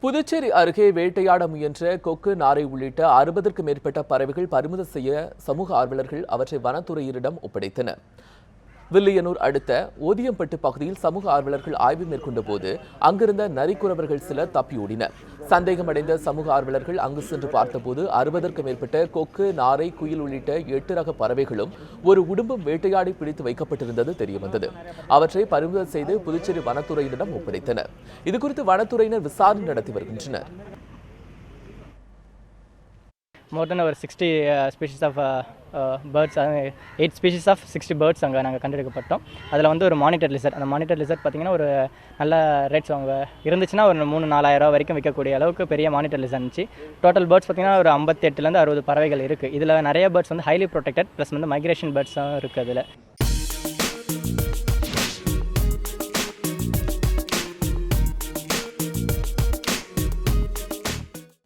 புதுச்சேரி அருகே வேட்டையாட முயன்ற கொக்கு நாரை உள்ளிட்ட 60க்கும் மேற்பட்ட பறவைகள் பறிமுதல் செய்ய சமூக ஆர்வலர்கள் அவற்றை வனத்துறையினரிடம் ஒப்படைத்தனர். வில்லியனூர் அடுத்த ஓதியம்பட்டு பகுதியில் சமூக ஆர்வலர்கள் ஆய்வு மேற்கொண்ட போது அங்கிருந்த நரிக்குறவர்கள் சிலர் தப்பியோடினர். சந்தேகமடைந்த சமூக ஆர்வலர்கள் அங்கு சென்று பார்த்தபோது 60க்கும் மேற்பட்ட கொக்கு, நாரை, குயில் உள்ளிட்ட 8 ரக பறவைகளும் ஒரு உடும்பும் வேட்டையாடி பிடித்து வைக்கப்பட்டிருந்தது தெரியவந்தது. அவற்றை பறிமுதல் செய்து புதுச்சேரி வனத்துறையினரிடம் ஒப்படைத்தனர். இதுகுறித்து வனத்துறையினர் விசாரணை நடத்தி வருகின்றனர். More than over 60 species of birds, 8 species of 60 birds அங்கே நாங்கள் கண்டெடுக்கப்பட்டோம். அதில் வந்து ஒரு மானிட்டர் லிசர்ட், அந்த மானிட்டர் லிசர்ட் பார்த்திங்கன்னா ஒரு நல்ல ரேட்ஸ் அவங்க இருந்துச்சுன்னா ஒரு 3-4 ஆயிரம் வரைக்கும் விற்கக்கூடிய அளவுக்கு பெரிய மானிட்டர் லிசர்ட் இருந்துச்சு. டோட்டல் பேர்ட்ஸ் பார்த்திங்கன்னா ஒரு 58லேருந்து 60 பறவைகள் இருக்குது. இதில் நிறைய பேர்ட்ஸ் வந்து ஹைலி ப்ரொடெக்டட் ப்ளஸ் வந்து மைக்ரேஷன் பேர்ட்ஸும் இருக்குது. அதில்